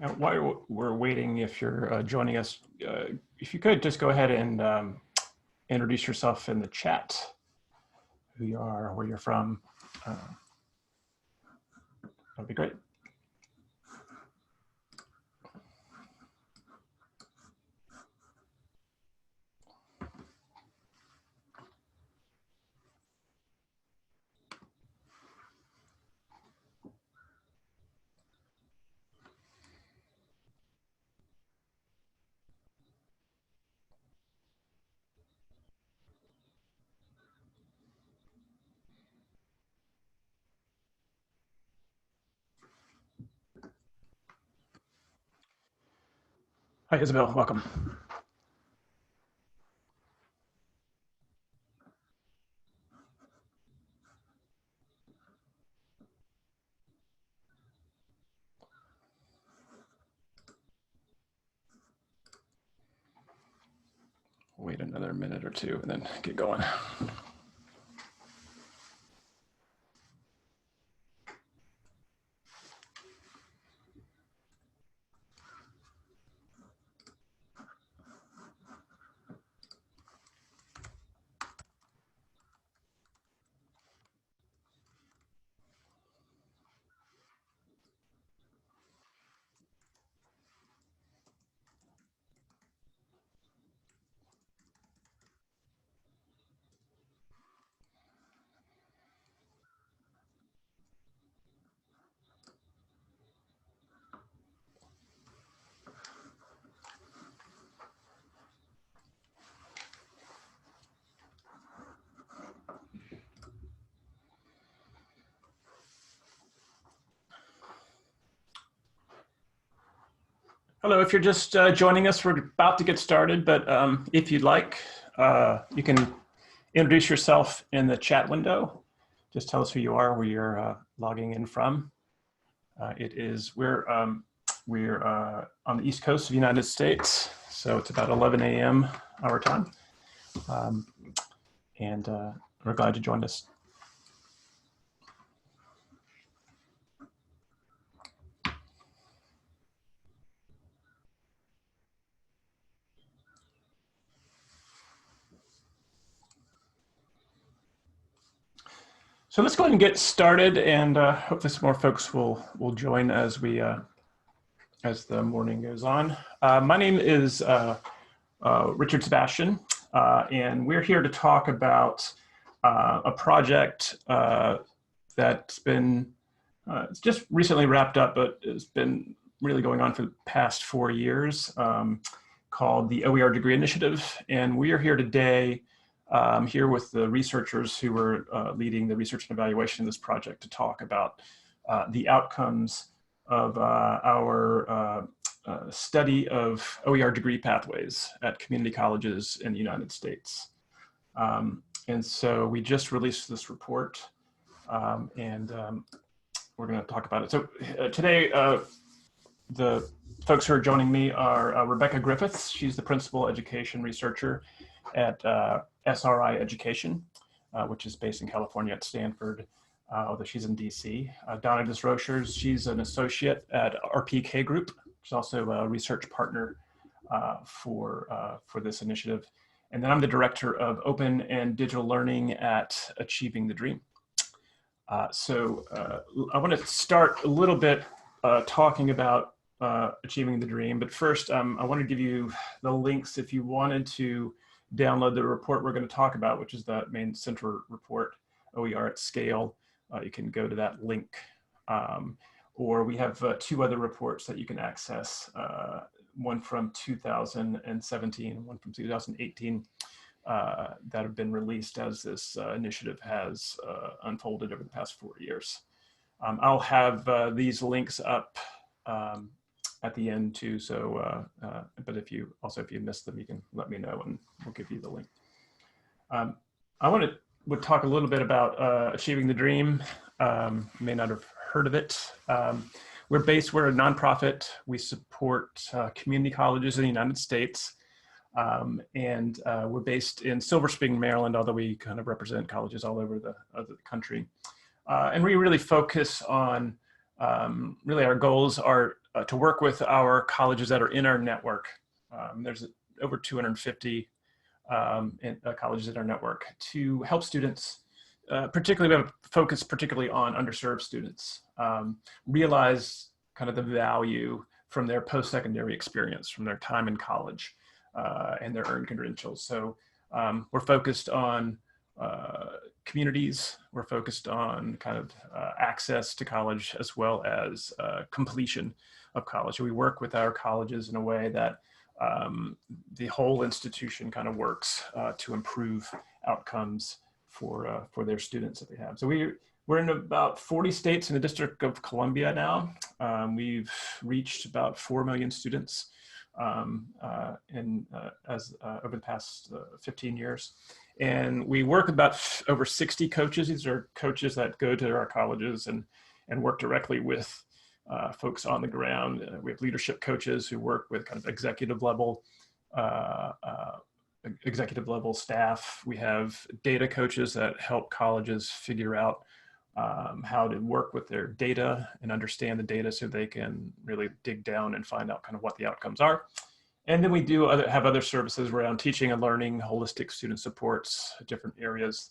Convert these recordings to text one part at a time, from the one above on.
While we're waiting, if you're joining us, if you could just go ahead and introduce yourself in the chat, who you are, where you're from, that'd be great. Hi, Isabel, welcome. Wait another minute or two and then get going. Hello, if you're just joining us, we're about to get started, but if you'd like, you can introduce yourself in the chat window. Just tell us who you are, where you're logging in from. We're on the East Coast of the United States, so it's about 11 a.m. our time, and we're glad you joined us. So let's go ahead and get started, and hopefully some more folks will join as we as the morning goes on. My name is Richard Sebastian, and we're here to talk about a project that's been it's just recently wrapped up, but it's been really going on for the past 4 years, called the OER Degree Initiative, and we are here today. Here with the researchers who were leading the research and evaluation of this project to talk about the outcomes of our study of OER degree pathways at community colleges in the United States. And so we just released this report, and we're going to talk about it. So today, the folks who are joining me are Rebecca Griffiths. She's the principal education researcher at SRI Education, which is based in California at Stanford, although she's in DC. Donna Desrochers, she's an associate at RPK Group. She's also a research partner for this initiative. And then I'm the director of open and digital learning at Achieving the Dream. So I want to start a little bit talking about Achieving the Dream, but first I want to give you the links if you wanted to download the report we're going to talk about, which is the main central report, OER at Scale. You can go to that link. Or we have 2 other reports that you can access, one from 2017, one from 2018, that have been released as this initiative has unfolded over the past 4 years. I'll have these links up at the end too. So, but if you missed them, you can let me know and we'll give you the link. I would talk a little bit about Achieving the Dream. You may not have heard of it. We're a nonprofit. We support community colleges in the United States. And we're based in Silver Spring, Maryland, although we kind of represent colleges all over the country. And we really focus on, really our goals are to work with our colleges that are in our network. There's over 250 colleges in our network to help students, particularly we have a focus particularly on underserved students, realize kind of the value from their post-secondary experience, from their time in college and their earned credentials. So we're focused on communities, we're focused on kind of access to college as well as completion of college. We work with our colleges in a way that the whole institution kind of works to improve outcomes for their students that they have. So we're in about 40 states in the District of Columbia now. We've reached about 4 million students over the past 15 years. And we work with about over 60 coaches. These are coaches that go to our colleges and work directly with folks on the ground. We have leadership coaches who work with kind of executive level staff. We have data coaches that help colleges figure out how to work with their data and understand the data so they can really dig down and find out kind of what the outcomes are. And then we do have other services around teaching and learning, holistic student supports, different areas,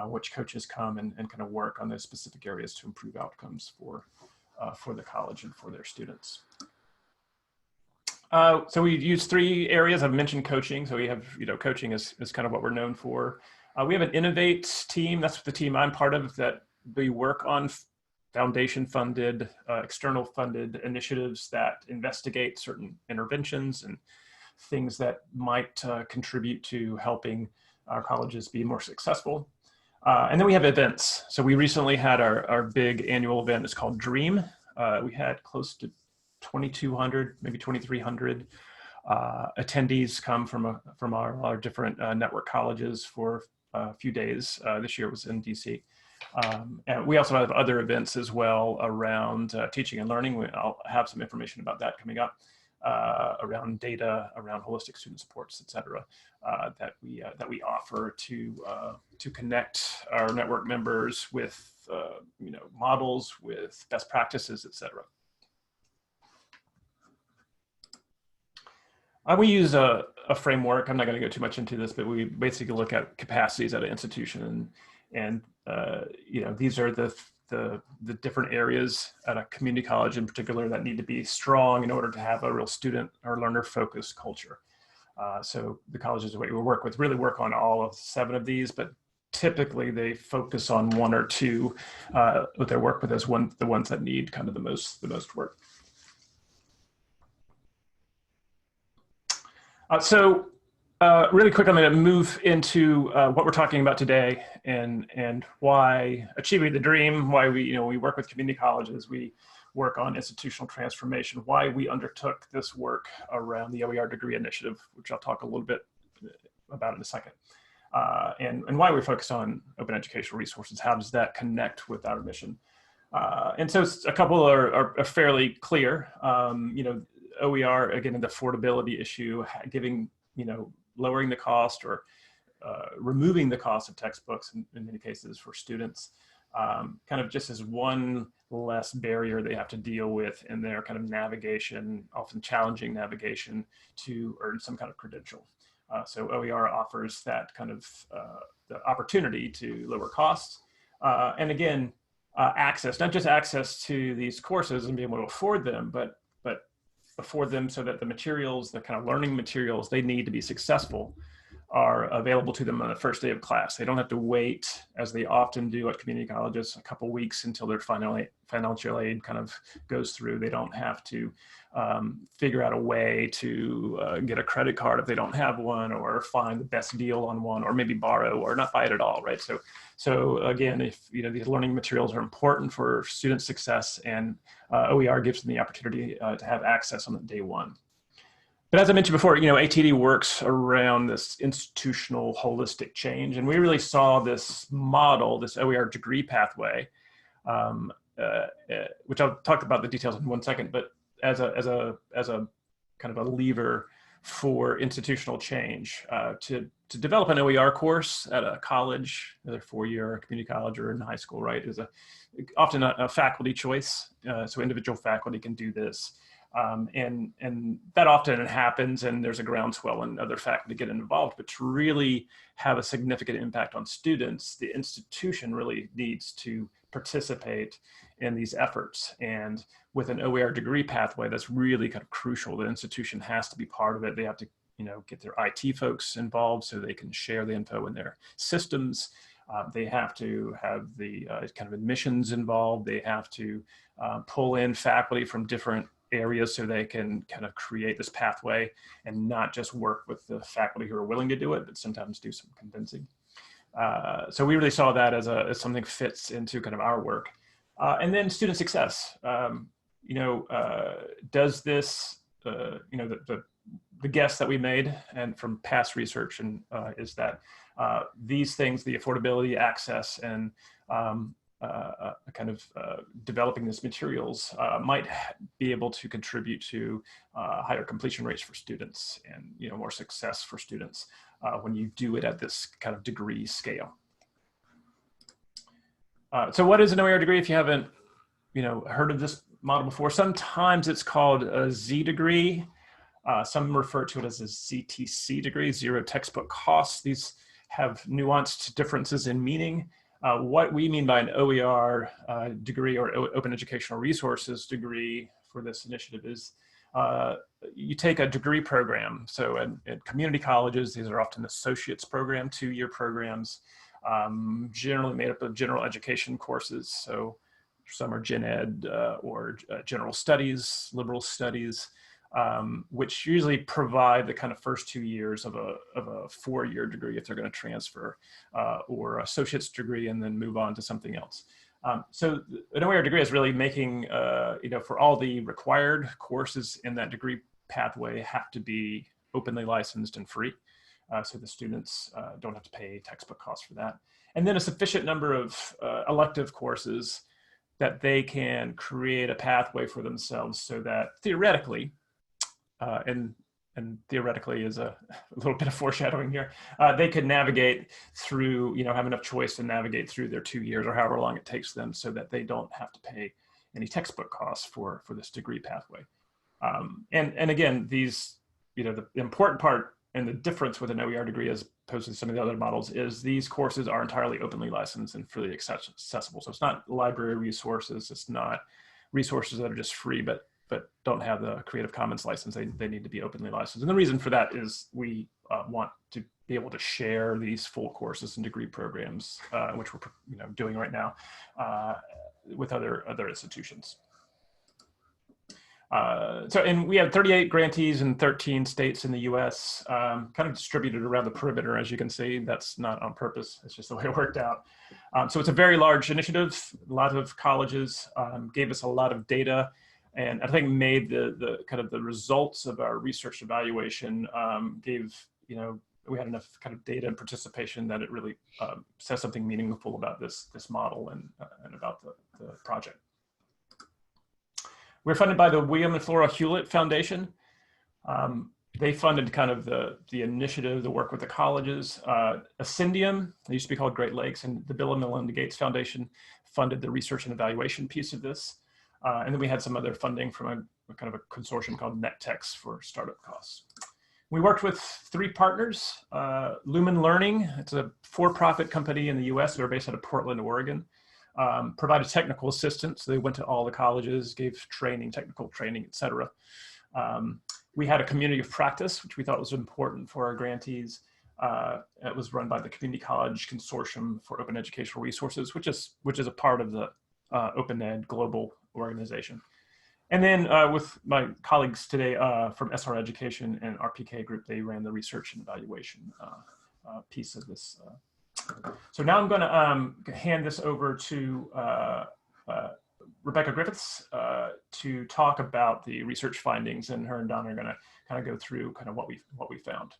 which coaches come and kind of work on those specific areas to improve outcomes for the college and for their students. So we use 3 areas. I've mentioned coaching. So we have, coaching is kind of what we're known for. We have an Innovate team. That's the team I'm part of, that we work on foundation funded, external funded initiatives that investigate certain interventions and things that might contribute to helping our colleges be more successful. And then we have events. So we recently had our big annual event. It's called Dream. We had close to 2,200, maybe 2,300 attendees come from our different network colleges for a few days. This year it was in DC. And we also have other events as well around teaching and learning. I'll have some information about that coming up, around data, around holistic student supports, et cetera, that we offer to connect our network members with models, with best practices, et cetera. We use a framework. I'm not going to go too much into this, but we basically look at capacities at an institution, and these are the different areas at a community college in particular that need to be strong in order to have a real student or learner focused culture. So the colleges that we work with really work on all of 7 of these, but typically they focus on 1 or 2 what they work with as the ones that need kind of the most work. Really quick, I'm going to move into what we're talking about today and why achieving the dream, why we work with community colleges, we work on institutional transformation, why we undertook this work around the OER degree initiative, which I'll talk a little bit about in a second, and why we focus on open educational resources. How does that connect with our mission? And so a couple are fairly clear. OER, again, the affordability issue, giving, lowering the cost or removing the cost of textbooks in many cases for students, kind of just as one less barrier they have to deal with in their kind of navigation, often challenging navigation to earn some kind of credential. So OER offers that kind of the opportunity to lower costs. And again, access, not just access to these courses and being able to afford them, but afford them so that the materials, the kind of learning materials they need to be successful are available to them on the first day of class. They don't have to wait, as they often do at community colleges, a couple weeks until their financial aid kind of goes through. They don't have to figure out a way to get a credit card if they don't have one, or find the best deal on one, or maybe borrow or not buy it at all, right? So again, if these learning materials are important for student success, and OER gives them the opportunity to have access on day 1. But as I mentioned before, ATD works around this institutional holistic change. And we really saw this model, this OER degree pathway, which I'll talk about the details in 1 second, but as a kind of a lever for institutional change, to develop an OER course at a college, either 4-year community college or in high school, right, is often a faculty choice. So individual faculty can do this. And that often happens, and there's a groundswell and other faculty get involved. But to really have a significant impact on students, the institution really needs to participate in these efforts. And with an OER degree pathway, that's really kind of crucial. The institution has to be part of it. They have to, get their IT folks involved so they can share the info in their systems. They have to have the kind of admissions involved. They have to pull in faculty from different areas so they can kind of create this pathway and not just work with the faculty who are willing to do it, but sometimes do some convincing. So we really saw that as something fits into kind of our work. And then student success. Does this, the guess that we made and from past research and is that these things, the affordability, access, and developing these materials might be able to contribute to higher completion rates for students and more success for students when you do it at this kind of degree scale. So what is an OER degree? If you haven't heard of this model before, sometimes it's called a Z degree. Some refer to it as a ZTC degree, zero textbook costs. These have nuanced differences in meaning. What we mean by an OER degree or Open Educational Resources degree for this initiative is you take a degree program. So at community colleges, these are often associate's program, 2-year programs, generally made up of general education courses. So some are gen ed or general studies, liberal studies, which usually provide the kind of first 2 years of a 4-year degree if they're going to transfer, or associate's degree and then move on to something else. So an OER degree is really making, for all the required courses in that degree pathway have to be openly licensed and free. So the students don't have to pay textbook costs for that. And then a sufficient number of elective courses that they can create a pathway for themselves so that theoretically, and theoretically is a little bit of foreshadowing here, they could navigate through, have enough choice to navigate through their 2 years or however long it takes them so that they don't have to pay any textbook costs for this degree pathway. And again, these, the important part and the difference with an OER degree as opposed to some of the other models is these courses are entirely openly licensed and freely accessible. So it's not library resources, it's not resources that are just free, but don't have the Creative Commons license. They need to be openly licensed. And the reason for that is we want to be able to share these full courses and degree programs, which we're doing right now with other institutions. And we have 38 grantees in 13 states in the US, kind of distributed around the perimeter, as you can see. That's not on purpose, it's just the way it worked out. So it's a very large initiative. A lot of colleges gave us a lot of data, and I think made the kind of the results of our research evaluation gave, we had enough kind of data and participation that it really says something meaningful about this model and about the project. We're funded by the William and Flora Hewlett Foundation. They funded kind of the initiative, the work with the colleges. Ascendium, they used to be called Great Lakes, and the Bill and Melinda Gates Foundation funded the research and evaluation piece of this. And then we had some other funding from a kind of a consortium called NetTex for startup costs. We worked with 3 partners. Lumen Learning, it's a for-profit company in the US. They're based out of Portland, Oregon. Provided technical assistance. So they went to all the colleges, gave training, technical training, et cetera. We had a community of practice, which we thought was important for our grantees. It was run by the Community College Consortium for Open Educational Resources, which is a part of the OpenEd global organization. And then with my colleagues today from SR Education and RPK Group, they ran the research and evaluation piece of this. So now I'm going to hand this over to Rebecca Griffiths to talk about the research findings, and her and Donna are going to kind of go through kind of what we found.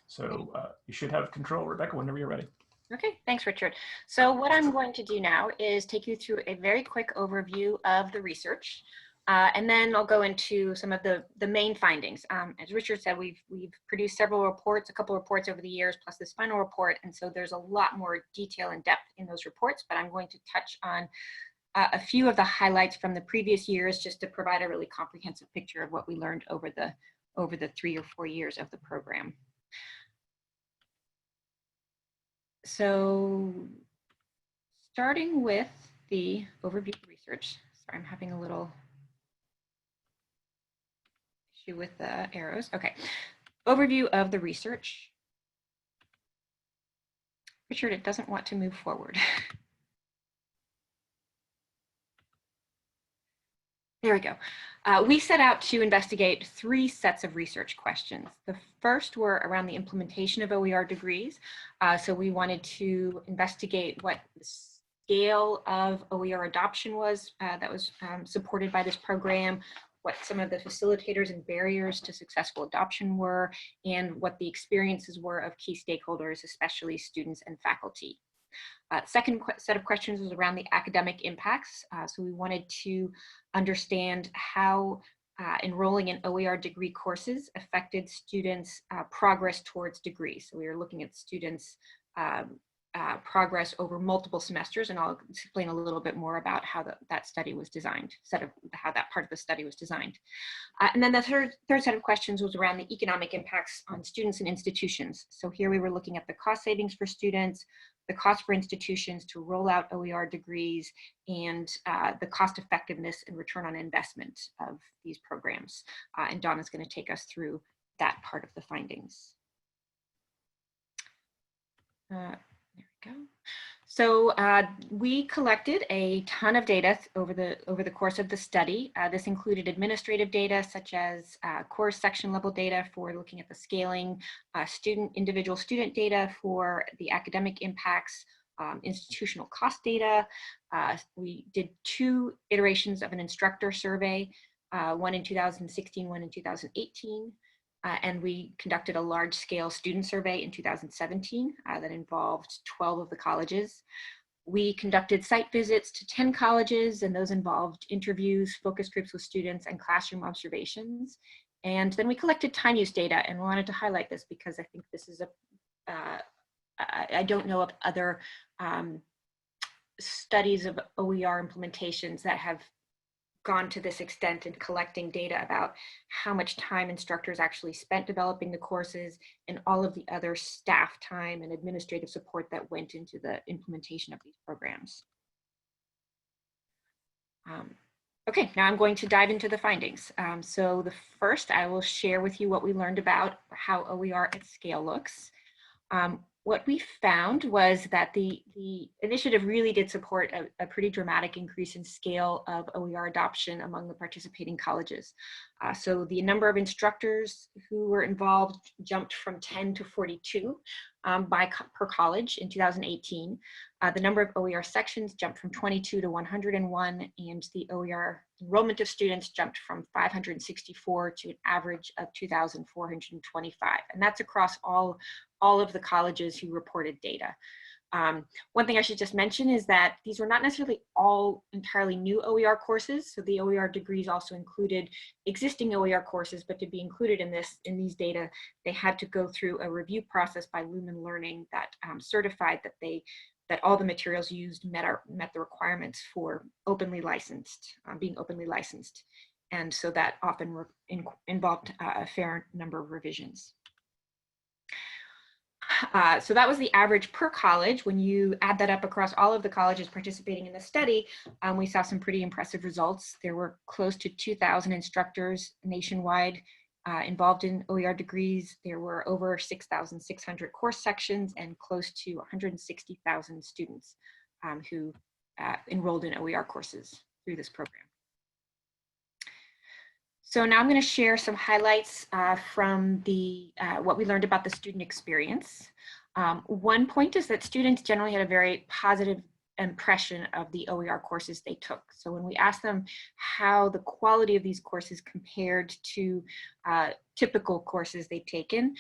So you should have control, Rebecca, whenever you're ready. Okay, thanks, Richard. So what I'm going to do now is take you through a very quick overview of the research. And then I'll go into some of the main findings. As Richard said, we've produced several reports, a couple reports over the years, plus this final report. And so there's a lot more detail and depth in those reports, but I'm going to touch on a few of the highlights from the previous years just to provide a really comprehensive picture of what we learned over the 3 or 4 years of the program. So starting with the overview of research. Sorry, I'm having a little issue with the arrows. Okay, overview of the research. Richard, it doesn't want to move forward. There we go. We set out to investigate 3 sets of research questions. The first were around the implementation of OER degrees. So we wanted to investigate what the scale of OER adoption was that was supported by this program, what some of the facilitators and barriers to successful adoption were, and what the experiences were of key stakeholders, especially students and faculty. Second set of questions was around the academic impacts. So we wanted to understand how enrolling in OER degree courses affected students' progress towards degrees. So we were looking at students' progress over multiple semesters, and I'll explain a little bit more about how that study was designed, how that part of the study was designed. And then the third set of questions was around the economic impacts on students and institutions. So here we were looking at the cost savings for students, the cost for institutions to roll out OER degrees, and the cost effectiveness and return on investment of these programs. And Donna's going to take us through that part of the findings. There we go. So we collected a ton of data over the course of the study. This included administrative data such as course section level data for looking at the scaling, individual student data for the academic impacts, institutional cost data. We did 2 iterations of an instructor survey, one in 2016, one in 2018. And we conducted a large-scale student survey in 2017 that involved 12 of the colleges. We conducted site visits to 10 colleges, and those involved interviews, focus groups with students, and classroom observations. And then we collected time use data, and we wanted to highlight this because I think this is I don't know of other studies of OER implementations that have gone to this extent in collecting data about how much time instructors actually spent developing the courses and all of the other staff time and administrative support that went into the implementation of these programs. Okay, now I'm going to dive into the findings. So the first, I will share with you what we learned about how OER at scale looks. What we found was that the initiative really did support a pretty dramatic increase in scale of OER adoption among the participating colleges. So the number of instructors who were involved jumped from 10 to 42 per college in 2018. The number of OER sections jumped from 22 to 101, and the OER enrollment of students jumped from 564 to an average of 2,425. And that's across all of the colleges who reported data. One thing I should just mention is that these were not necessarily all entirely new OER courses. So the OER degrees also included existing OER courses, but to be included in these data, they had to go through a review process by Lumen Learning that certified that all the materials used met the requirements for being openly licensed. And so that often involved a fair number of revisions. So that was the average per college. When you add that up across all of the colleges participating in the study, we saw some pretty impressive results. There were close to 2,000 instructors nationwide involved in OER degrees. There were over 6,600 course sections and close to 160,000 students who enrolled in OER courses through this program. So now I'm going to share some highlights from what we learned about the student experience. One point is that students generally had a very positive impression of the OER courses they took. So when we asked them how the quality of these courses compared to typical courses they'd taken,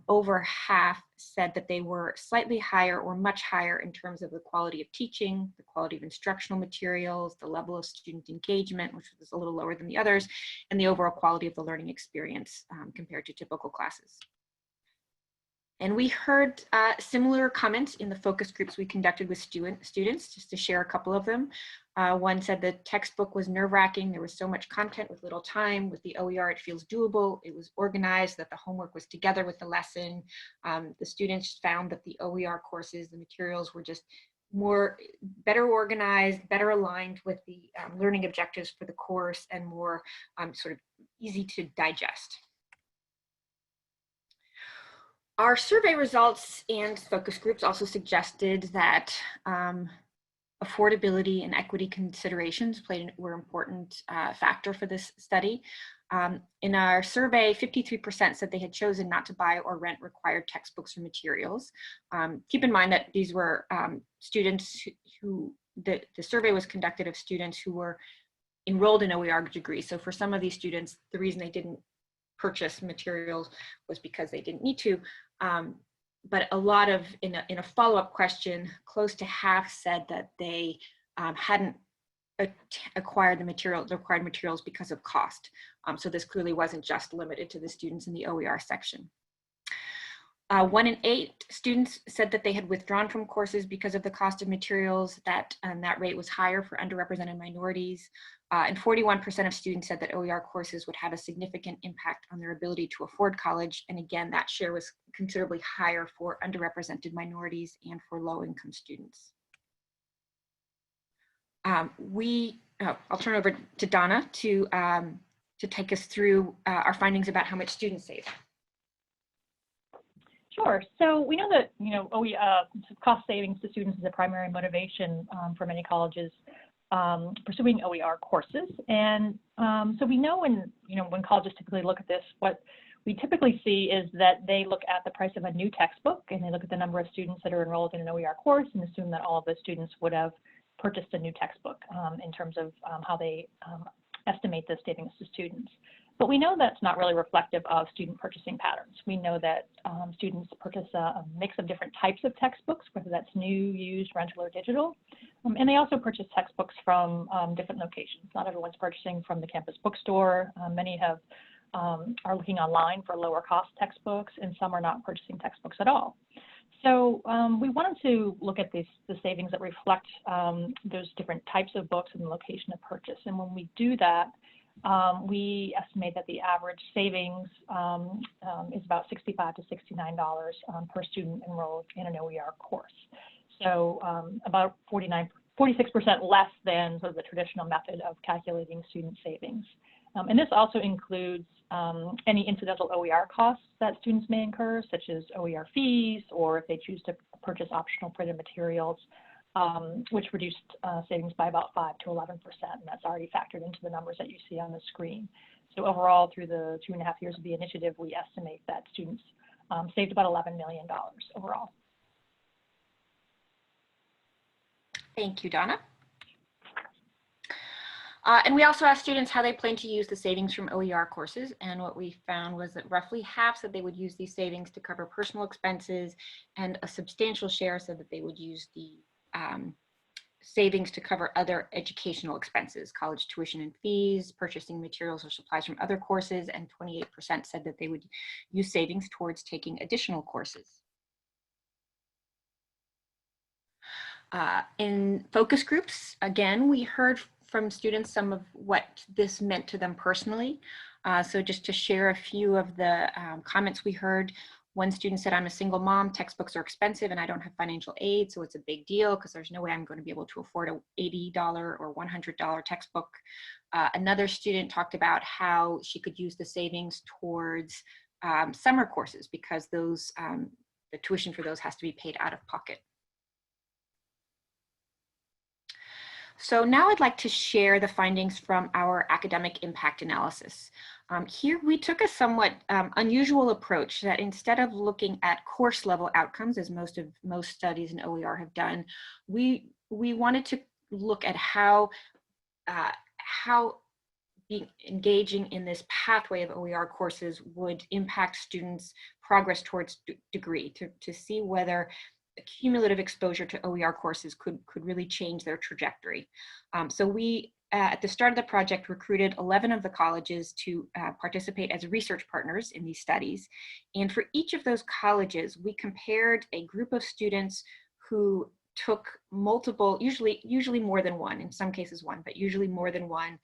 over half said that they were slightly higher or much higher in terms of the quality of teaching, the quality of instructional materials, the level of student engagement, which was a little lower than the others, and the overall quality of the learning experience compared to typical classes. And we heard similar comments in the focus groups we conducted with students, just to share a couple of them. One said the textbook was nerve-wracking. There was so much content with little time. With the OER, it feels doable. It was organized, that the homework was together with the lesson. The students found that the OER courses, the materials were just better organized, better aligned with the learning objectives for the course, and more sort of easy to digest. Our survey results and focus groups also suggested that affordability and equity considerations were important factor for this study. In our survey, 53% said they had chosen not to buy or rent required textbooks or materials. Keep in mind that these were students who, the survey was conducted of students who were enrolled in OER degrees. So for some of these students, the reason they didn't purchase materials was because they didn't need to. But a lot of, in a follow-up question, close to half said that they hadn't acquired the required materials because of cost. So this clearly wasn't just limited to the students in the OER section. 1 in 8 students said that they had withdrawn from courses because of the cost of materials. That rate was higher for underrepresented minorities. And 41% of students said that OER courses would have a significant impact on their ability to afford college. And again, that share was considerably higher for underrepresented minorities and for low-income students. I'll turn over to Donna to take us through our findings about how much students save. Sure. So we know that, cost savings to students is a primary motivation for many colleges pursuing OER courses. And so we know when colleges typically look at this, what we typically see is that they look at the price of a new textbook, and they look at the number of students that are enrolled in an OER course and assume that all of those students would have purchased a new textbook in terms of how they estimate the savings to students. But we know that's not really reflective of student purchasing patterns. We know that students purchase a mix of different types of textbooks, whether that's new, used, rental, or digital. And they also purchase textbooks from different locations. Not everyone's purchasing from the campus bookstore. Many are looking online for lower cost textbooks, and some are not purchasing textbooks at all. So we wanted to look at the savings that reflect those different types of books and the location of purchase. And when we do that, we estimate that the average savings is about $65 to $69 per student enrolled in an OER course. So about 46% less than sort of the traditional method of calculating student savings. And this also includes any incidental OER costs that students may incur, such as OER fees, or if they choose to purchase optional printed materials, which reduced savings by about 5 to 11%, and that's already factored into the numbers that you see on the screen. So overall, through the 2.5 years of the initiative, we estimate that students saved about $11 million overall. Thank you, Donna. And we also asked students how they plan to use the savings from OER courses, and what we found was that roughly half said they would use these savings to cover personal expenses, and a substantial share said that they would use the savings to cover other educational expenses, college tuition and fees, purchasing materials or supplies from other courses, and 28% said that they would use savings towards taking additional courses. In focus groups, again, we heard from students some of what this meant to them personally. So just to share a few of the comments we heard. One student said, I'm a single mom, textbooks are expensive and I don't have financial aid, so it's a big deal because there's no way I'm going to be able to afford a $80 or $100 textbook. Another student talked about how she could use the savings towards summer courses because those the tuition for those has to be paid out of pocket. So now I'd like to share the findings from our academic impact analysis. Here we took a somewhat unusual approach that instead of looking at course level outcomes, as most studies in OER have done, we wanted to look at how engaging in this pathway of OER courses would impact students' progress towards degree, to see whether cumulative exposure to OER courses could really change their trajectory. So we at the start of the project, recruited 11 of the colleges to participate as research partners in these studies. And for each of those colleges, we compared a group of students who took multiple, usually more than one, in some cases one, but usually more than one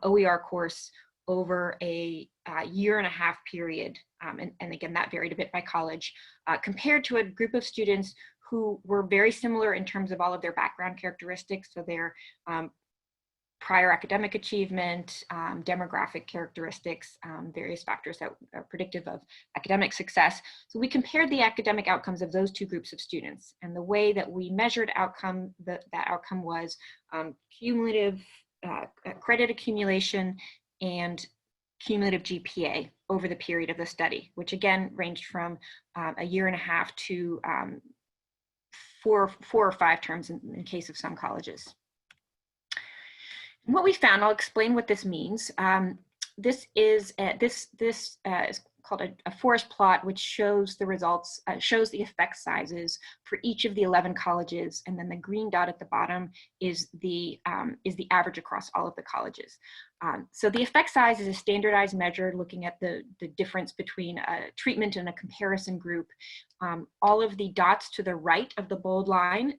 OER course over a year-and-a-half period. And again, that varied a bit by college, compared to a group of students who were very similar in terms of all of their background characteristics. So their prior academic achievement, demographic characteristics, various factors that are predictive of academic success. So we compared the academic outcomes of those two groups of students. And the way that we measured outcome, that outcome was cumulative credit accumulation and cumulative GPA over the period of the study, which again ranged from a year-and-a-half to four or five terms in case of some colleges. And what we found, I'll explain what this means. This is called a forest plot, which shows the results, shows the effect sizes for each of the 11 colleges, and then the green dot at the bottom is the average across all of the colleges. So the effect size is a standardized measure looking at the difference between a treatment and a comparison group. All of the dots to the right of the bold line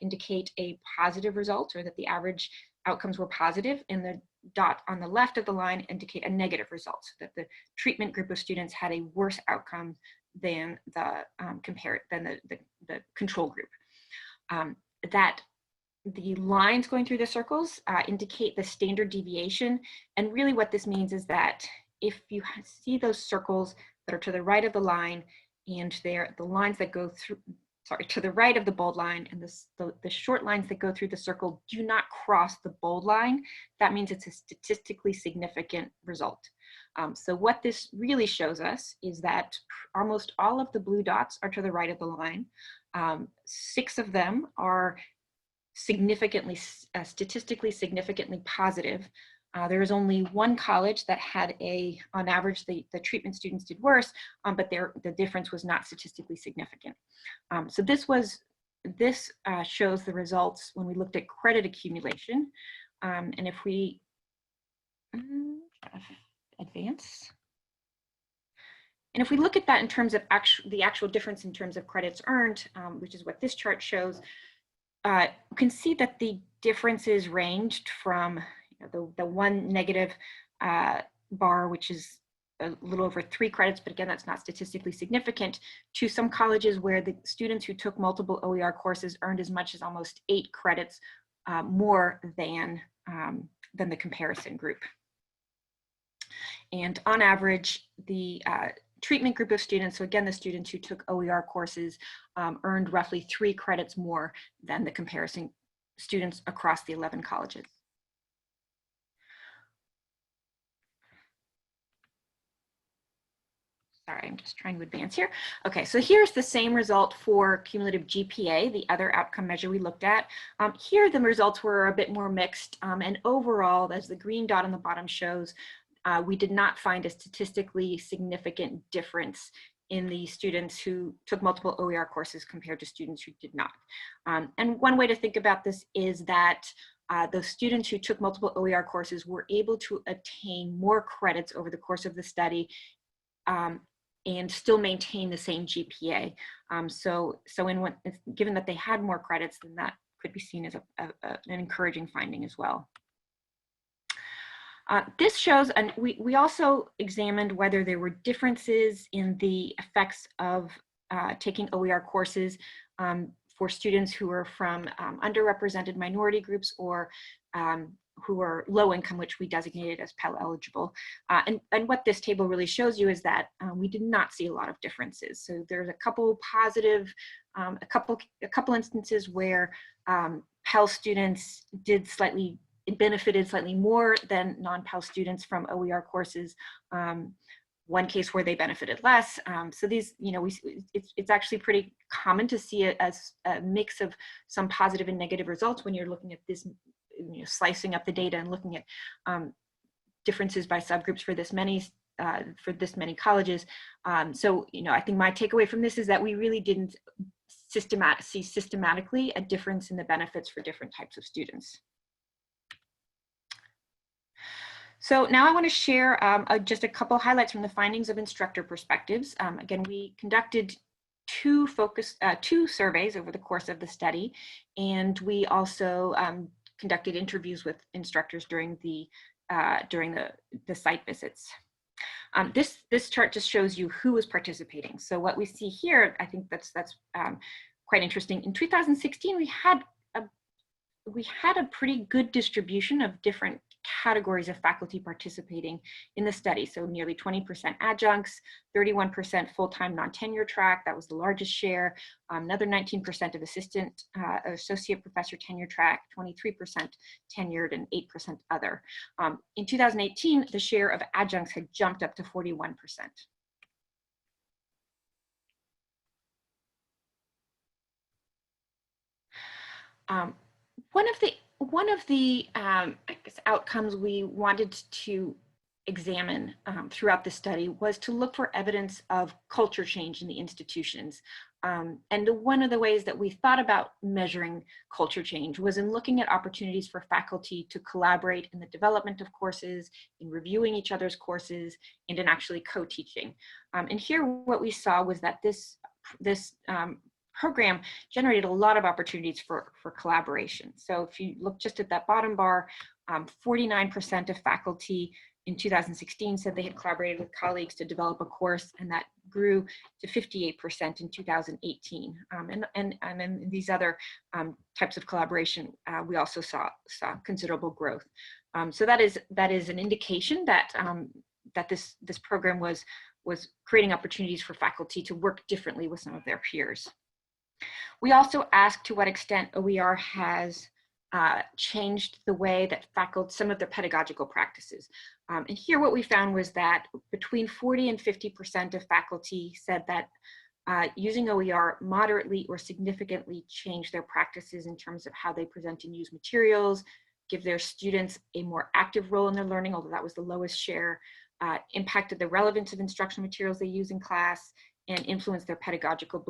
indicate a positive result, or that the average outcomes were positive, and the dot on the left of the line indicate a negative result, so that the treatment group of students had a worse outcome than the the control group. That the lines going through the circles indicate the standard deviation, and really what this means is that if you see those circles that are to the right of the line, and they're the lines that go through, to the right of the bold line, and the short lines that go through the circle do not cross the bold line, that means it's a statistically significant result. So what this really shows us is that almost all of the blue dots are to the right of the line. 6 of them are statistically significantly positive. There was only one college that had on average, the treatment students did worse, but the difference was not statistically significant. So this shows the results when we looked at credit accumulation. And if we advance, and if we look at that in terms of the actual difference in terms of credits earned, which is what this chart shows, you can see that the differences ranged from the one negative bar, which is a little over 3 credits, but again, that's not statistically significant, to some colleges where the students who took multiple OER courses earned as much as almost 8 credits more than the comparison group. And on average, the treatment group of students, so again, the students who took OER courses, earned roughly 3 credits more than the comparison students across the 11 colleges. Sorry, I'm just trying to advance here. Okay, so here's the same result for cumulative GPA, the other outcome measure we looked at. Here, the results were a bit more mixed, and overall, as the green dot on the bottom shows, we did not find a statistically significant difference in the students who took multiple OER courses compared to students who did not. And one way to think about this is that those students who took multiple OER courses were able to attain more credits over the course of the study, and still maintain the same GPA. Given that they had more credits, then that could be seen as an encouraging finding as well. This shows, and we also examined whether there were differences in the effects of taking OER courses for students who are from underrepresented minority groups, or who are low income, which we designated as Pell eligible. And what this table really shows you is that we did not see a lot of differences. So there's a couple positive, a couple instances where Pell students benefited slightly more than non-Pell students from OER courses. One case where they benefited less. So these, it's actually pretty common to see it as a mix of some positive and negative results when you're looking at this, slicing up the data and looking at differences by subgroups for this many colleges. So, I think my takeaway from this is that we really didn't see systematically a difference in the benefits for different types of students. So now I want to share just a couple highlights from the findings of instructor perspectives. Again, we conducted two surveys over the course of the study, and we also conducted interviews with instructors during the site visits. This chart just shows you who was participating. So what we see here, I think that's quite interesting. In 2016, we had a pretty good distribution of different categories of faculty participating in the study. So nearly 20% adjuncts, 31% full-time non-tenure track, that was the largest share, another 19% of associate professor tenure track, 23% tenured, and 8% other. In 2018, the share of adjuncts had jumped up to 41%. One of the I guess, outcomes we wanted to examine throughout the study was to look for evidence of culture change in the institutions. And one of the ways that we thought about measuring culture change was in looking at opportunities for faculty to collaborate in the development of courses, in reviewing each other's courses, and in actually co-teaching. And here what we saw was that this program generated a lot of opportunities for collaboration. So if you look just at that bottom bar, 49% of faculty in 2016 said they had collaborated with colleagues to develop a course, and that grew to 58% in 2018. And in these other types of collaboration, we also saw considerable growth. So that is an indication that that this program was creating opportunities for faculty to work differently with some of their peers. We also asked to what extent OER has changed the way that some of their pedagogical practices. And here what we found was that between 40 and 50% of faculty said that using OER moderately or significantly changed their practices in terms of how they present and use materials, give their students a more active role in their learning, although that was the lowest share, impacted the relevance of instructional materials they use in class, and influence their pedagogical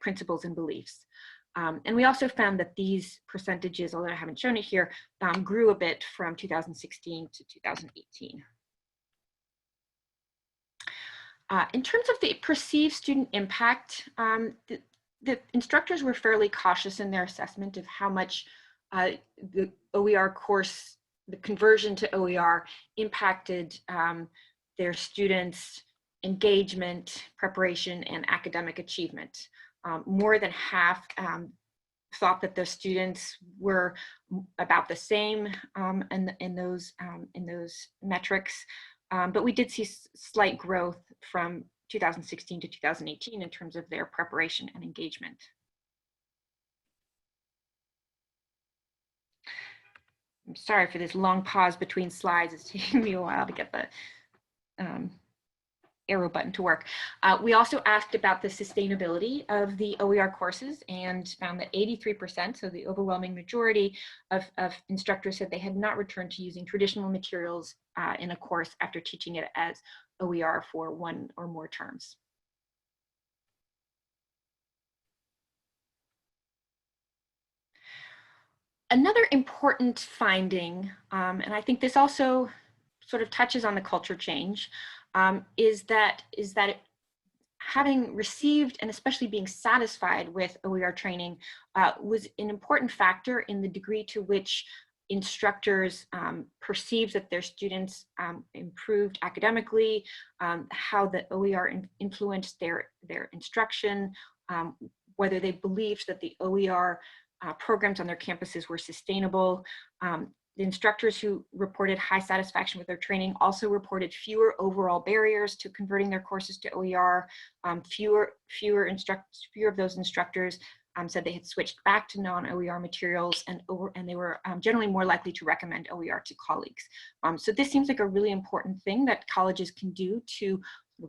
principles and beliefs. And we also found that these percentages, although I haven't shown it here, grew a bit from 2016 to 2018. In terms of the perceived student impact, the instructors were fairly cautious in their assessment of how much the OER course, the conversion to OER, impacted their students' engagement, preparation, and academic achievement. More than half thought that the students were about the same in those metrics, but we did see slight growth from 2016 to 2018 in terms of their preparation and engagement. I'm sorry for this long pause between slides. It's taking me a while to get the arrow button to work. We also asked about the sustainability of the OER courses and found that 83%, so the overwhelming majority of instructors said they had not returned to using traditional materials in a course after teaching it as OER for one or more terms. Another important finding, and I think this also sort of touches on the culture change, is that having received and especially being satisfied with OER training was an important factor in the degree to which instructors perceived that their students improved academically, how the OER influenced their instruction, whether they believed that the OER programs on their campuses were sustainable. The instructors who reported high satisfaction with their training also reported fewer overall barriers to converting their courses to OER. Fewer of those instructors said they had switched back to non-OER materials, and they were generally more likely to recommend OER to colleagues. So this seems like a really important thing that colleges can do to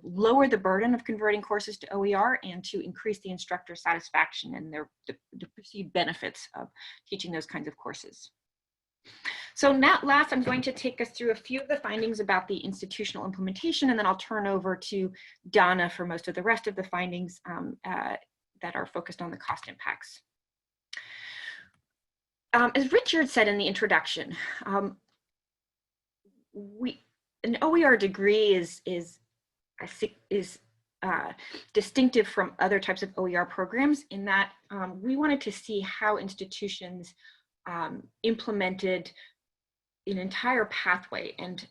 lower the burden of converting courses to OER and to increase the instructor satisfaction and the perceived benefits of teaching those kinds of courses. So now last, I'm going to take us through a few of the findings about the institutional implementation, and then I'll turn over to Donna for most of the rest of the findings that are focused on the cost impacts. As Richard said in the introduction, an OER degree is distinctive from other types of OER programs in that we wanted to see how institutions implemented an entire pathway and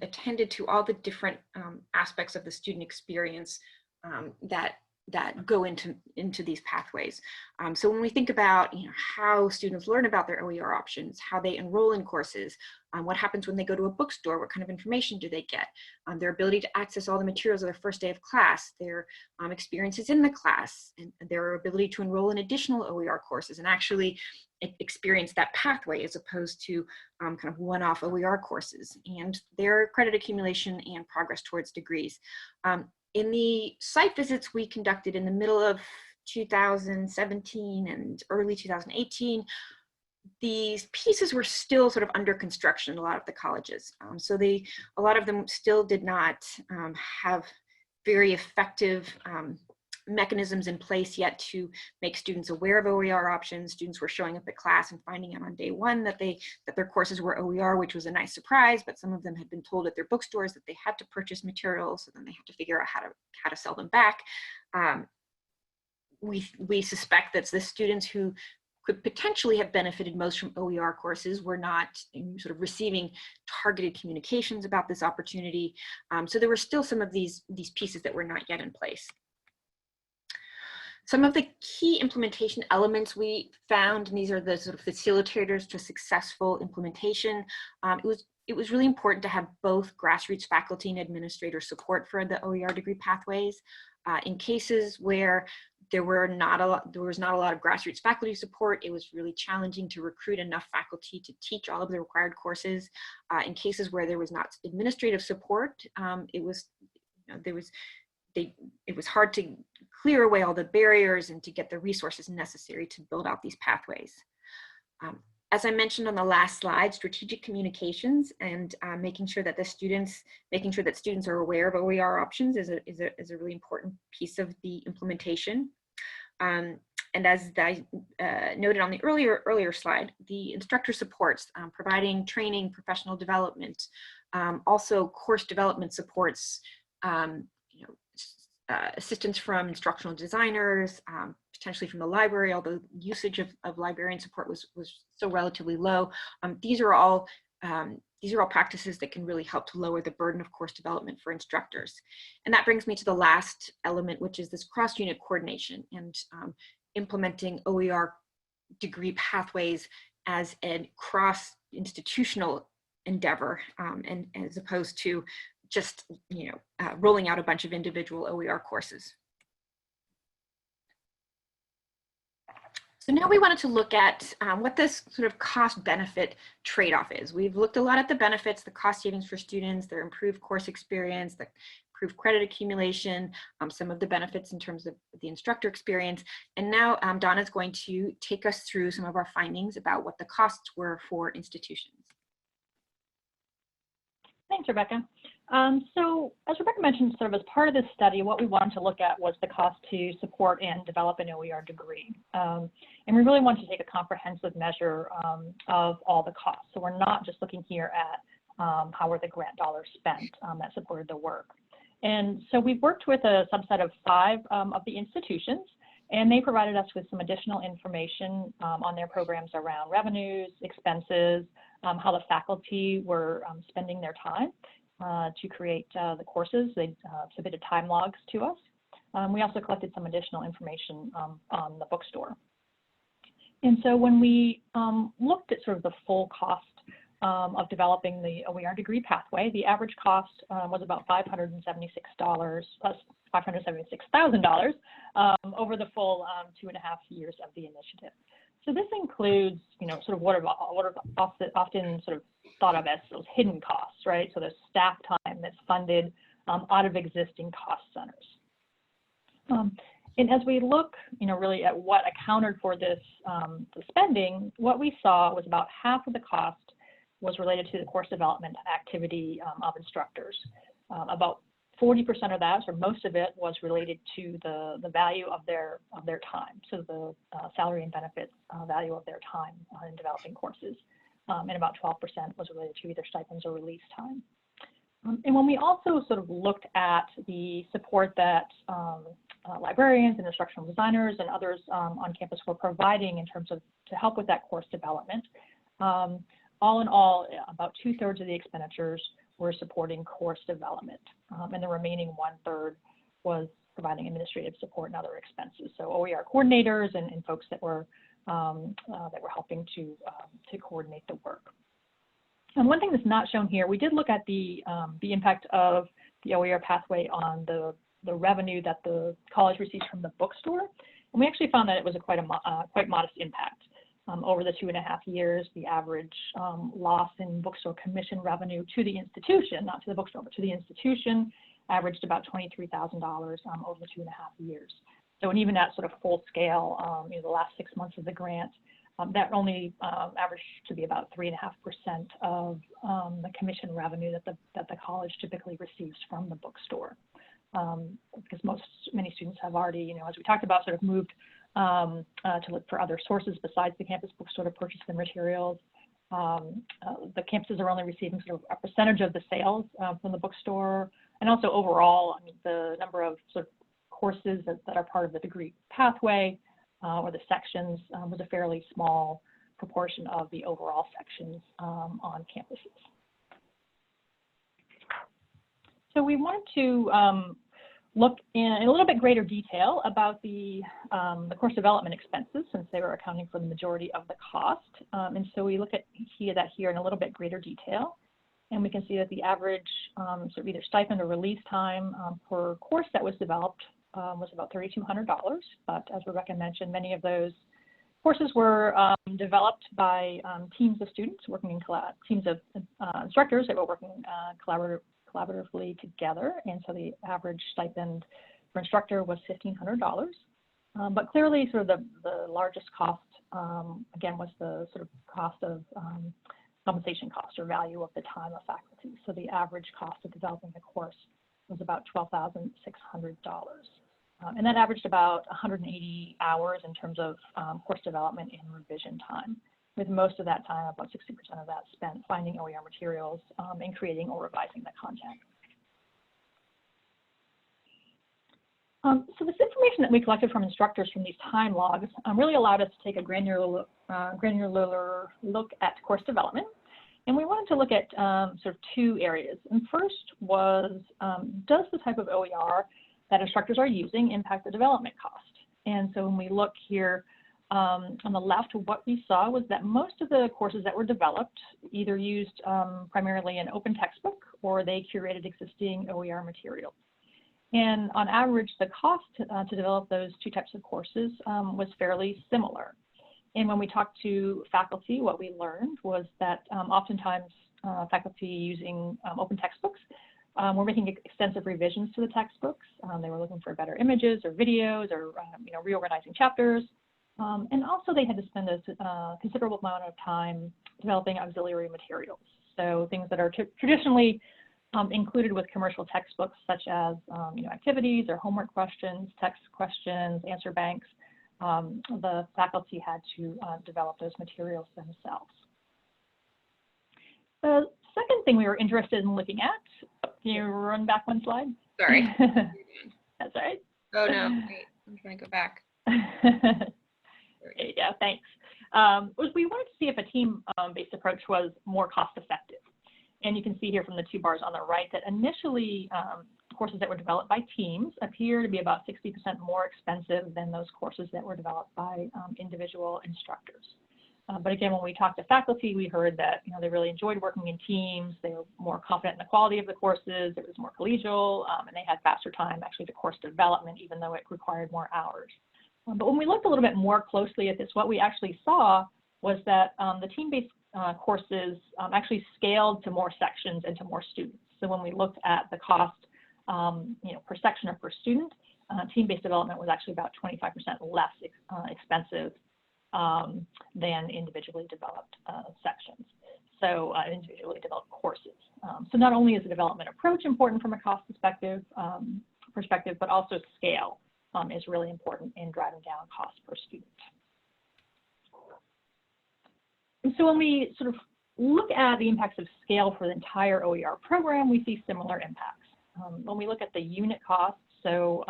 attended to all the different aspects of the student experience that go into these pathways. So when we think about how students learn about their OER options, how they enroll in courses, what happens when they go to a bookstore, what kind of information do they get, their ability to access all the materials of their first day of class, their experiences in the class, and their ability to enroll in additional OER courses and actually experience that pathway as opposed to kind of one-off OER courses, and their credit accumulation and progress towards degrees. In the site visits we conducted in the middle of 2017 and early 2018, these pieces were still sort of under construction in a lot of the colleges. So a lot of them still did not have very effective mechanisms in place yet to make students aware of OER options. Students were showing up at class and finding out on day one that their courses were OER, which was a nice surprise, but some of them had been told at their bookstores that they had to purchase materials, so then they had to figure out how to sell them back. We suspect that the students who could potentially have benefited most from OER courses were not sort of receiving targeted communications about this opportunity. So there were still some of these pieces that were not yet in place. Some of the key implementation elements we found, and these are the sort of facilitators to successful implementation, it was really important to have both grassroots faculty and administrator support for the OER degree pathways. In cases where there was not a lot of grassroots faculty support, it was really challenging to recruit enough faculty to teach all of the required courses. In cases where there was not administrative support, it was hard to clear away all the barriers and to get the resources necessary to build out these pathways. As I mentioned on the last slide, strategic communications and making sure that students are aware of OER options is a really important piece of the implementation. And as I noted on the earlier slide, the instructor supports, providing training, professional development, also course development supports, assistance from instructional designers, potentially from the library, although usage of librarian support was still relatively low. These are all practices that can really help to lower the burden of course development for instructors. And that brings me to the last element, which is this cross-unit coordination and implementing OER degree pathways as a cross-institutional endeavor, and as opposed to just rolling out a bunch of individual OER courses. So now we wanted to look at what this sort of cost-benefit trade-off is. We've looked a lot at the benefits, the cost savings for students, their improved course experience, the improved credit accumulation, some of the benefits in terms of the instructor experience. And now Donna's going to take us through some of our findings about what the costs were for institutions. Thanks, Rebecca. So as Rebecca mentioned, sort of as part of this study, what we wanted to look at was the cost to support and develop an OER degree. And we really wanted to take a comprehensive measure of all the costs. So we're not just looking here at how were the grant dollars spent that supported the work. And so we've worked with a subset of 5 of the institutions, and they provided us with some additional information on their programs around revenues, expenses, how the faculty were spending their time to create the courses. They submitted time logs to us. We also collected some additional information on the bookstore. And so when we looked at sort of the full cost of developing the OER degree pathway, the average cost was about $576,000 over the full 2.5 years of the initiative. So this includes, sort of what are often sort of thought of as those hidden costs, right? So there's staff time that's funded out of existing cost centers. And as we look, really at what accounted for this the spending, what we saw was about half of the cost was related to the course development activity of instructors. About 40% of that, or most of it, was related to the value of their time, so the salary and benefits value of their time in developing courses. and about 12% was related to either stipends or release time. And when we also sort of looked at the support that librarians and instructional designers and others on campus were providing in terms of to help with that course development, all in all, about 2/3 of the expenditures were supporting course development, and the remaining 1/3 was providing administrative support and other expenses. So OER coordinators and folks that were helping to coordinate the work. And one thing that's not shown here, we did look at the impact of the OER pathway on the revenue that the college receives from the bookstore, and we actually found that it was a quite modest impact. Over the 2.5 years, the average loss in bookstore commission revenue to the institution, not to the bookstore, but to the institution, averaged about $23,000 over the 2.5 years. So, and even at sort of full scale, the last 6 months of the grant, that only averaged to be about 3.5% of the commission revenue that the college typically receives from the bookstore, because many students have already, as we talked about, sort of moved to look for other sources besides the campus bookstore to purchase the materials. The campuses are only receiving sort of a percentage of the sales from the bookstore, and also overall, the number of sort of courses that are part of the degree pathway or the sections was a fairly small proportion of the overall sections on campuses. So we wanted to look in a little bit greater detail about the course development expenses, since they were accounting for the majority of the cost. And so we look at that here in a little bit greater detail. And we can see that the average sort of either stipend or release time per course that was developed was about $3,200. But as Rebecca mentioned, many of those courses were developed by teams of students working in teams of instructors that were working collaboratively together. And so the average stipend for instructor was $1,500. But clearly, sort of the largest cost, again, was the sort of cost of compensation cost or value of the time of faculty. So the average cost of developing the course was about $12,600. And that averaged about 180 hours in terms of course development and revision time, with most of that time, about 60% of that, spent finding OER materials and creating or revising the content. So this information that we collected from instructors from these time logs really allowed us to take a granular look at course development. And we wanted to look at sort of two areas. And first was, does the type of OER that instructors are using impact the development cost? And so when we look here on the left, what we saw was that most of the courses that were developed either used primarily an open textbook or they curated existing OER materials. And on average, the cost to develop those two types of courses was fairly similar. And when we talked to faculty, what we learned was that oftentimes faculty using open textbooks were making extensive revisions to the textbooks. They were looking for better images or videos or reorganizing chapters. And also they had to spend a considerable amount of time developing auxiliary materials. So things that are traditionally included with commercial textbooks, such as activities or homework questions, text questions, answer banks. The faculty had to develop those materials themselves. The second thing we were interested in looking at, can you run back one slide? Sorry. That's all right. Oh no, wait, I'm trying to go back. Yeah, thanks. Was we wanted to see if a team-based approach was more cost-effective. And you can see here from the two bars on the right that initially courses that were developed by teams appear to be about 60% more expensive than those courses that were developed by individual instructors. But again, when we talked to faculty, we heard that they really enjoyed working in teams. They were more confident in the quality of the courses. It was more collegial, and they had faster time actually to course development, even though it required more hours. But when we looked a little bit more closely at this, what we actually saw was that the team-based courses actually scaled to more sections and to more students. So when we looked at the cost, per section or per student, team-based development was actually about 25% less expensive than individually developed sections. So individually developed courses. So not only is the development approach important from a cost perspective, but also scale is really important in driving down cost per student. And so when we sort of look at the impacts of scale for the entire OER program, we see similar impacts. When we look at the unit costs, so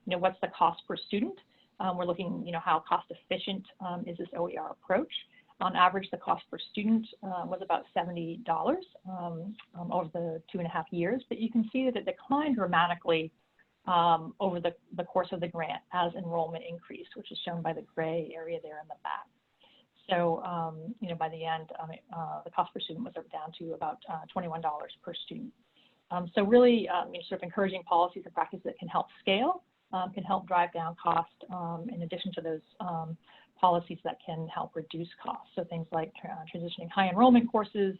what's the cost per student? We're looking, how cost efficient is this OER approach? On average, the cost per student was about $70 over the 2.5 years, but you can see that it declined dramatically over the course of the grant as enrollment increased, which is shown by the gray area there in the back. So, by the end, the cost per student was down to about $21 per student. So really, sort of encouraging policies and practices that can help scale, can help drive down cost, in addition to those policies that can help reduce costs. So things like transitioning high enrollment courses,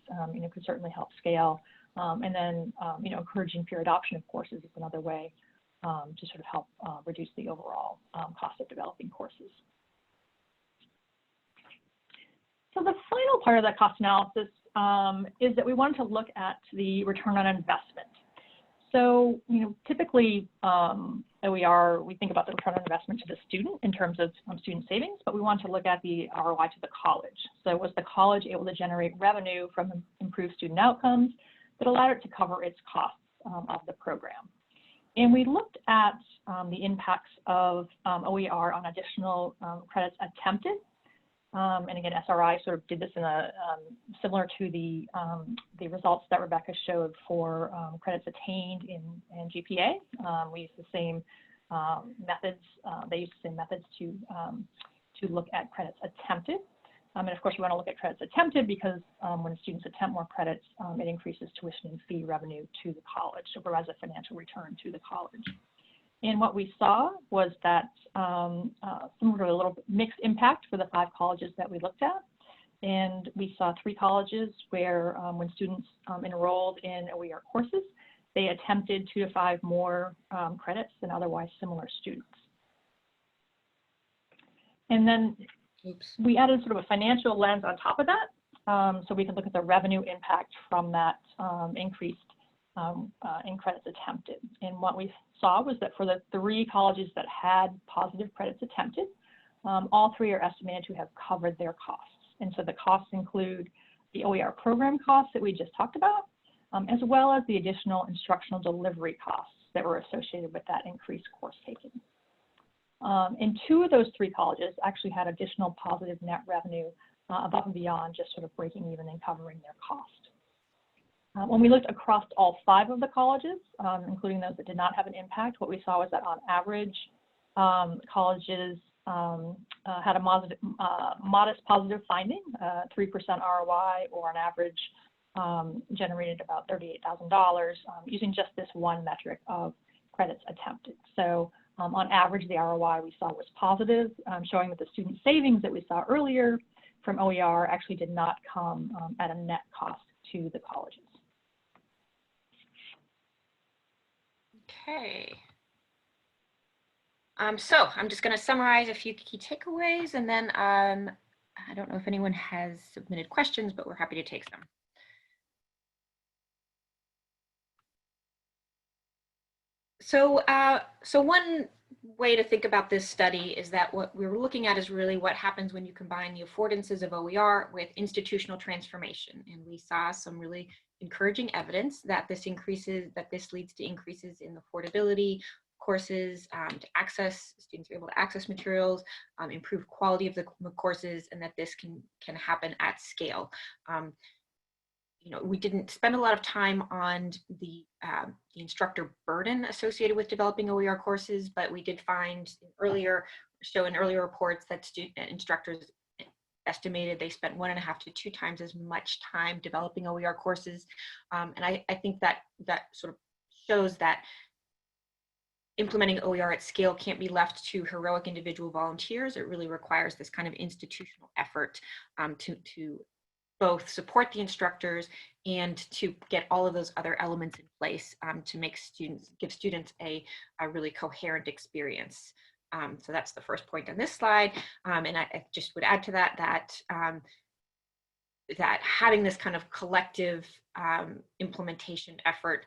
could certainly help scale. And then, encouraging peer adoption of courses is another way to sort of help reduce the overall cost of developing courses. So the final part of that cost analysis is that we wanted to look at the return on investment. So, typically OER, we think about the return on investment to the student in terms of student savings, but we want to look at the ROI to the college. So was the college able to generate revenue from improved student outcomes that allowed it to cover its costs of the program? And we looked at the impacts of OER on additional credits attempted. And again, SRI sort of did this in a similar to the results that Rebecca showed for credits attained in GPA. We used the same methods. They used the same methods to look at credits attempted. And of course, we want to look at credits attempted because when students attempt more credits, it increases tuition and fee revenue to the college, so provides a financial return to the college. And what we saw was that similar to a little mixed impact for the 5 colleges that we looked at. And we saw 3 colleges where when students enrolled in OER courses, they attempted 2 to 5 more credits than otherwise similar students. And then we added sort of a financial lens on top of that, so we can look at the revenue impact from that increased in credits attempted. And what we saw was that for the 3 colleges that had positive credits attempted, all 3 are estimated to have covered their costs. And so the costs include the OER program costs that we just talked about, as well as the additional instructional delivery costs that were associated with that increased course taking. And 2 of those 3 colleges actually had additional positive net revenue above and beyond just sort of breaking even and covering their cost. When we looked across all 5 of the colleges, including those that did not have an impact, what we saw was that on average, colleges had a modest positive finding, 3% ROI, or on average generated about $38,000 using just this one metric of credits attempted. So on average, the ROI we saw was positive, showing that the student savings that we saw earlier from OER actually did not come at a net cost to the colleges. Okay. So I'm just going to summarize a few key takeaways, and then I don't know if anyone has submitted questions, but we're happy to take them. So, so one way to think about this study is that what we were looking at is really what happens when you combine the affordances of OER with institutional transformation. And we saw some really encouraging evidence that this leads to increases in the affordability courses, to access, students are able to access materials, improve quality of the courses, and that this can happen at scale. We didn't spend a lot of time on the instructor burden associated with developing OER courses, but we did find in earlier reports that instructors estimated they spent 1.5 to 2 times as much time developing OER courses. And I think that sort of shows that implementing OER at scale can't be left to heroic individual volunteers. It really requires this kind of institutional effort to both support the instructors and to get all of those other elements in place to give students a really coherent experience. So that's the first point on this slide. And I just would add to that that having this kind of collective implementation effort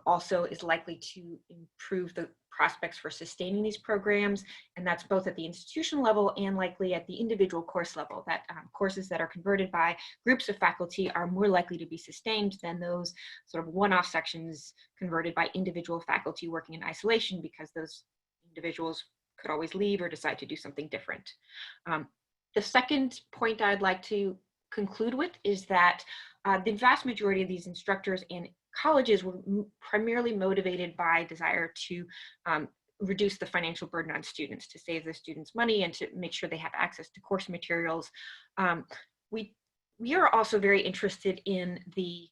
also is likely to improve the prospects for sustaining these programs, and that's both at the institutional level and likely at the individual course level, that courses that are converted by groups of faculty are more likely to be sustained than those sort of one-off sections converted by individual faculty working in isolation, because those individuals could always leave or decide to do something different. The second point I'd like to conclude with is that the vast majority of these instructors and colleges were primarily motivated by desire to reduce the financial burden on students, to save the students money and to make sure they have access to course materials. We are also very interested in the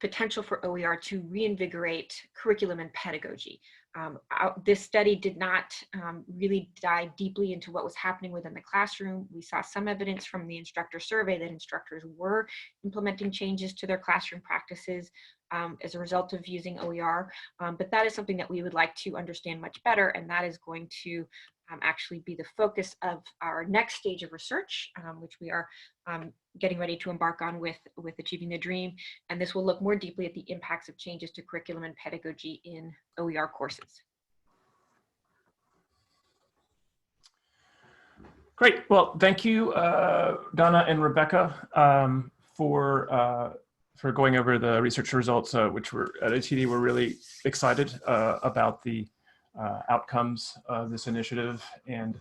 potential for OER to reinvigorate curriculum and pedagogy. This study did not really dive deeply into what was happening within the classroom. We saw some evidence from the instructor survey that instructors were implementing changes to their classroom practices as a result of using OER, but that is something that we would like to understand much better, and that is going to actually be the focus of our next stage of research, which we are getting ready to embark on with Achieving the Dream. And this will look more deeply at the impacts of changes to curriculum and pedagogy in OER courses. Great. Well, thank you, Donna and Rebecca, for going over the research results, which were at ATD. We're really excited about the outcomes of this initiative, and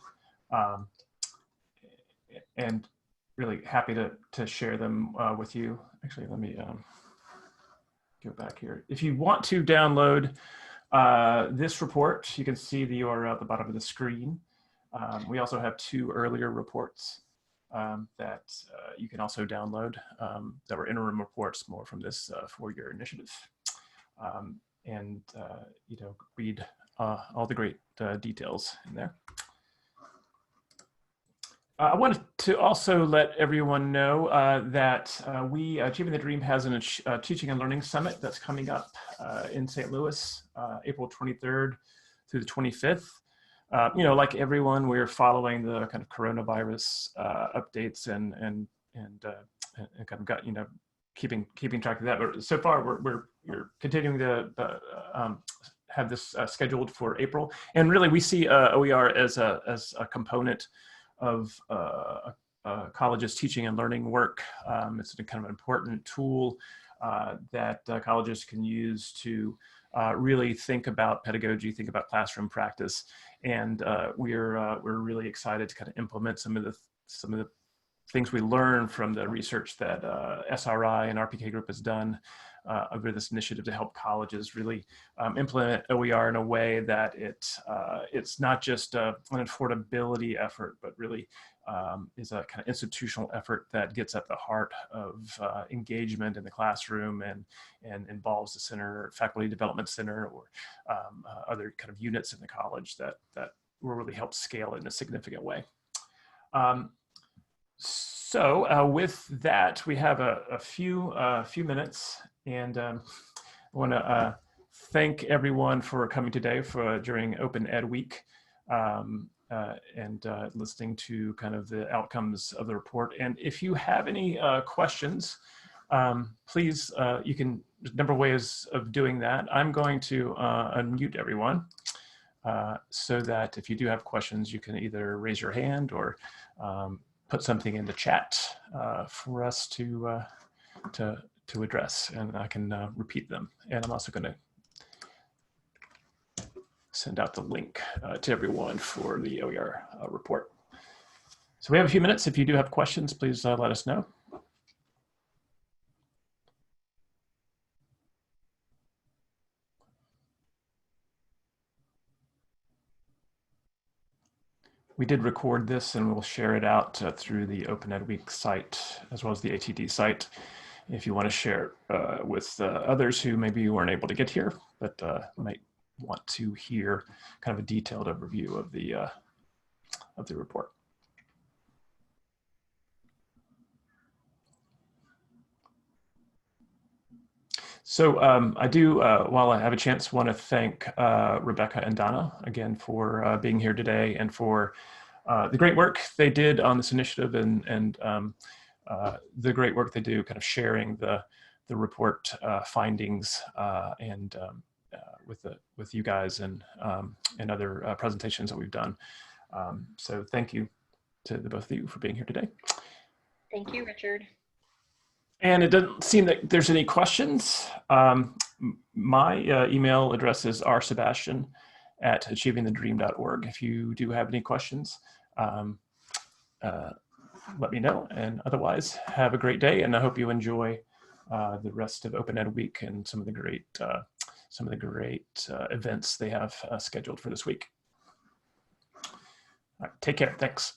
really happy to share them with you. Actually, let me go back here. If you want to download this report, you can see the URL at the bottom of the screen. We also have 2 earlier reports that you can also download that were interim reports more from this 4-year initiative, and read all the great details in there. I wanted to also let everyone know that Achieving the Dream has a Teaching and Learning Summit that's coming up in St. Louis, April 23rd through the 25th. Like everyone, we're following the kind of coronavirus updates and kind of got, keeping track of that. But so far, we're continuing to have this scheduled for April. And really, we see OER as a component of colleges' teaching and learning work. It's a kind of an important tool that colleges can use to really think about pedagogy, think about classroom practice, and we're really excited to kind of implement some of the things we learned from the research that SRI and RPK Group has done over this initiative to help colleges really implement OER in a way that it's not just an affordability effort, but really is a kind of institutional effort that gets at the heart of engagement in the classroom and involves the center, faculty development center, or other kind of units in the college that will really help scale it in a significant way. So with that, we have a few minutes, and I want to thank everyone for coming today during OpenEd Week and listening to kind of the outcomes of the report. And if you have any questions, please, you can, there's a number of ways of doing that. I'm going to unmute everyone so that if you do have questions, you can either raise your hand or put something in the chat for us to address, and I can repeat them. And I'm also going to send out the link to everyone for the OER report. So we have a few minutes. If you do have questions, please let us know. We did record this, and we'll share it out through the OpenEd Week site, as well as the ATD site, if you want to share it with others who maybe weren't able to get here, but might want to hear kind of a detailed overview of the report. So I do, while I have a chance, want to thank Rebecca and Donna again for being here today and for the great work they did on this initiative and the great work they do, kind of sharing the report findings and with you guys and other presentations that we've done. So thank you to the both of you for being here today. Thank you, Richard. And it doesn't seem that there's any questions. My email address is rsebastian@achievingthedream.org. If you do have any questions, let me know. And otherwise, have a great day. And I hope you enjoy the rest of OpenEd week and some of the great events they have scheduled for this week. All right, take care. Thanks.